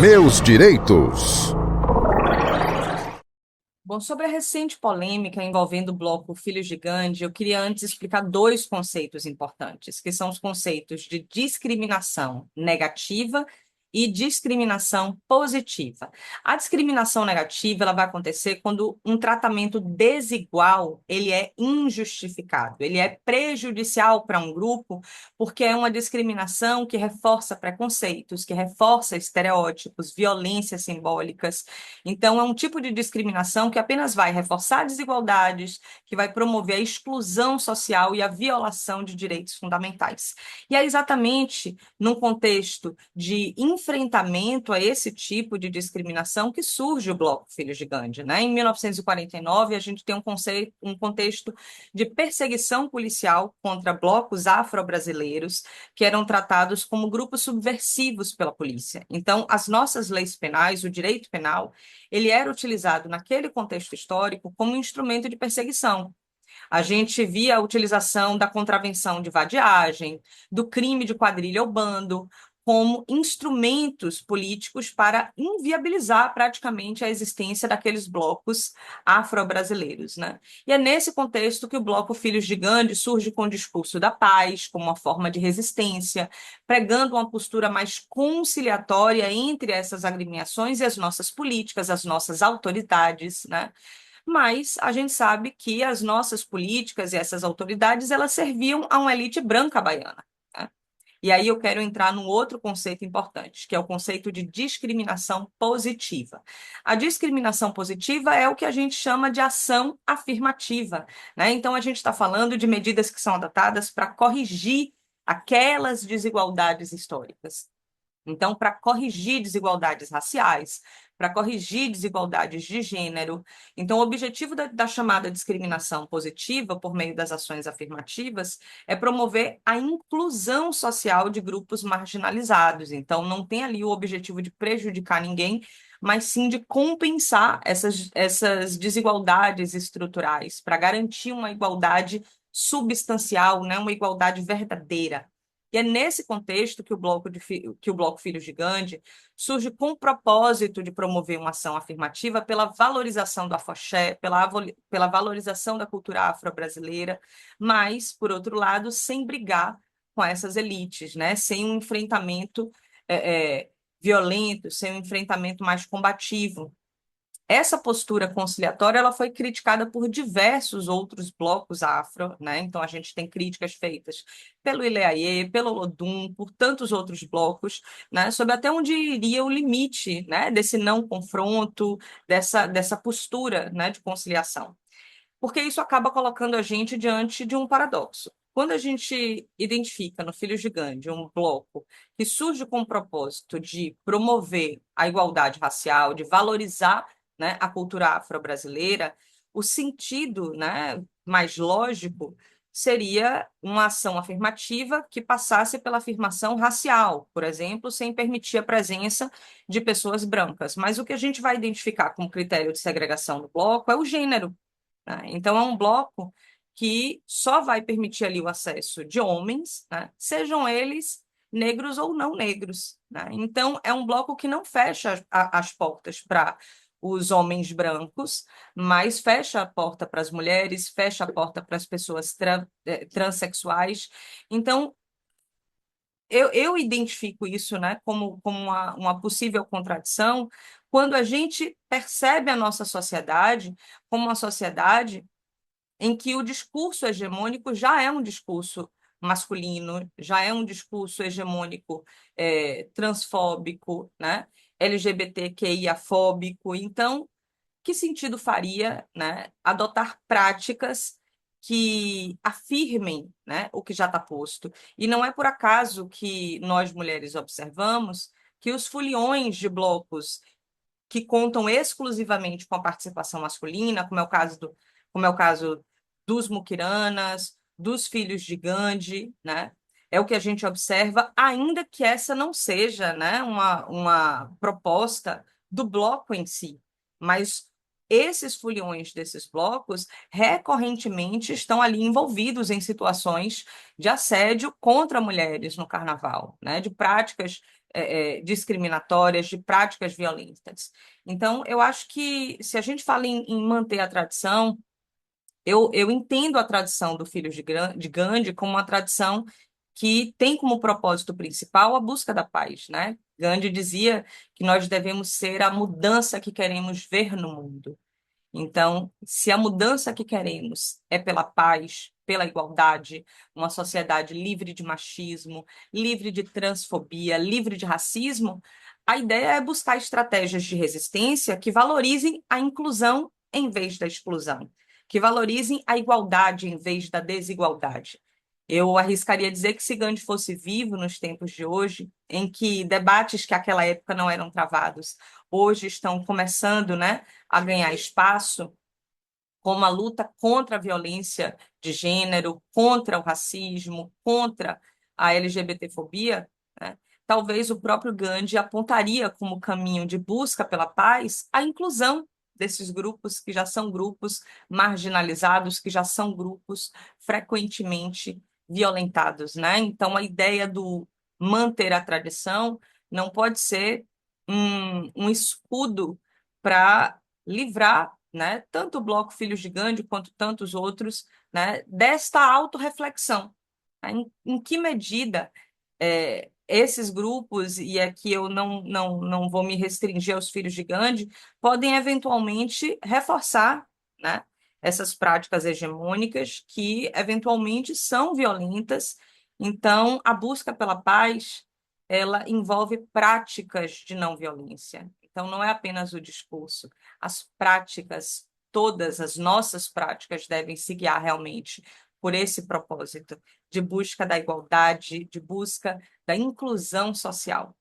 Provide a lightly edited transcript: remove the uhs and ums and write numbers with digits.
Meus direitos. Bom, sobre a recente polêmica envolvendo o bloco Filhos de Gandhi, eu queria antes explicar dois conceitos importantes, que são os conceitos de discriminação negativa e discriminação positiva. A discriminação negativa, ela vai acontecer quando um tratamento desigual, ele é injustificado, ele é prejudicial para um grupo, porque é uma discriminação que reforça preconceitos, que reforça estereótipos, violências simbólicas. Então, é um tipo de discriminação que apenas vai reforçar desigualdades, que vai promover a exclusão social e a violação de direitos fundamentais. E é exatamente num contexto de enfrentamento a esse tipo de discriminação que surge o Bloco Filhos de Gandhi, né? Em 1949, a gente tem um contexto de perseguição policial contra blocos afro-brasileiros que eram tratados como grupos subversivos pela polícia. Então, as nossas leis penais, o direito penal, ele era utilizado naquele contexto histórico como um instrumento de perseguição. A gente via a utilização da contravenção de vadiagem, do crime de quadrilha ou bando, como instrumentos políticos para inviabilizar praticamente a existência daqueles blocos afro-brasileiros, né? E é nesse contexto que o Bloco Filhos de Gandhi surge com o discurso da paz, como uma forma de resistência, pregando uma postura mais conciliatória entre essas agremiações e as nossas políticas, as nossas autoridades, né? Mas a gente sabe que as nossas políticas e essas autoridades, elas serviam a uma elite branca baiana, né? E aí eu quero entrar num outro conceito importante, que é o conceito de discriminação positiva. A discriminação positiva é o que a gente chama de ação afirmativa, né? Então a gente está falando de medidas que são adotadas para corrigir aquelas desigualdades históricas. Então, para corrigir desigualdades raciais, para corrigir desigualdades de gênero. Então, o objetivo da chamada discriminação positiva, por meio das ações afirmativas, é promover a inclusão social de grupos marginalizados. Então, não tem ali o objetivo de prejudicar ninguém, mas sim de compensar essas desigualdades estruturais, para garantir uma igualdade substancial, né, uma igualdade verdadeira. E é nesse contexto que que o Bloco Filhos de Gandhi surge com o propósito de promover uma ação afirmativa pela valorização do afoxé, pela valorização da cultura afro-brasileira, mas, por outro lado, sem brigar com essas elites, né? Sem um enfrentamento violento, sem um enfrentamento mais combativo. Essa postura conciliatória ela foi criticada por diversos outros blocos afro, né? Então a gente tem críticas feitas pelo Ileaie, pelo Olodum, por tantos outros blocos, né? Sobre até onde iria o limite, né? Desse não confronto, dessa postura, né? De conciliação, porque isso acaba colocando a gente diante de um paradoxo. Quando a gente identifica no Filhos de Gandhi um bloco que surge com o propósito de promover a igualdade racial, de valorizar, né, a cultura afro-brasileira, o sentido, né, mais lógico seria uma ação afirmativa que passasse pela afirmação racial, por exemplo, sem permitir a presença de pessoas brancas. Mas o que a gente vai identificar como critério de segregação do bloco é o gênero, né? Então, é um bloco que só vai permitir ali o acesso de homens, né? Sejam eles negros ou não negros, né? Então, é um bloco que não fecha as portas para os homens brancos, mas fecha a porta para as mulheres, fecha a porta para as pessoas transexuais. Então, eu identifico isso, né, como uma possível contradição quando a gente percebe a nossa sociedade como uma sociedade em que o discurso hegemônico já é um discurso masculino, já é um discurso hegemônico transfóbico, né? LGBTQIA-fóbico. Então, que sentido faria, né, adotar práticas que afirmem, né, o que já está posto? E não é por acaso que nós mulheres observamos que os foliões de blocos que contam exclusivamente com a participação masculina, como é o caso dos muquiranas, dos filhos de Gandhi, né? É o que a gente observa, ainda que essa não seja, né, uma proposta do bloco em si, mas esses foliões desses blocos recorrentemente estão ali envolvidos em situações de assédio contra mulheres no carnaval, né, de práticas discriminatórias, de práticas violentas. Então, eu acho que se a gente fala em manter a tradição, eu entendo a tradição do Filhos de Gandhi como uma tradição que tem como propósito principal a busca da paz, né? Gandhi dizia que nós devemos ser a mudança que queremos ver no mundo. Então, se a mudança que queremos é pela paz, pela igualdade, uma sociedade livre de machismo, livre de transfobia, livre de racismo, a ideia é buscar estratégias de resistência que valorizem a inclusão em vez da exclusão, que valorizem a igualdade em vez da desigualdade. Eu arriscaria dizer que se Gandhi fosse vivo nos tempos de hoje, em que debates que naquela época não eram travados, hoje estão começando, né, a ganhar espaço, como a luta contra a violência de gênero, contra o racismo, contra a LGBTfobia, né? Talvez o próprio Gandhi apontaria como caminho de busca pela paz a inclusão desses grupos que já são grupos marginalizados, que já são grupos frequentemente violentados, né? Então, a ideia do manter a tradição não pode ser um escudo para livrar, né, tanto o Bloco Filhos de Gandhi quanto tantos outros, né, desta autorreflexão. Né? Em que medida esses grupos, e aqui eu não vou me restringir aos Filhos de Gandhi, podem eventualmente reforçar, né, essas práticas hegemônicas que eventualmente são violentas. Então, a busca pela paz, ela envolve práticas de não violência. Então, não é apenas o discurso, as práticas, todas as nossas práticas devem se guiar realmente por esse propósito de busca da igualdade, de busca da inclusão social.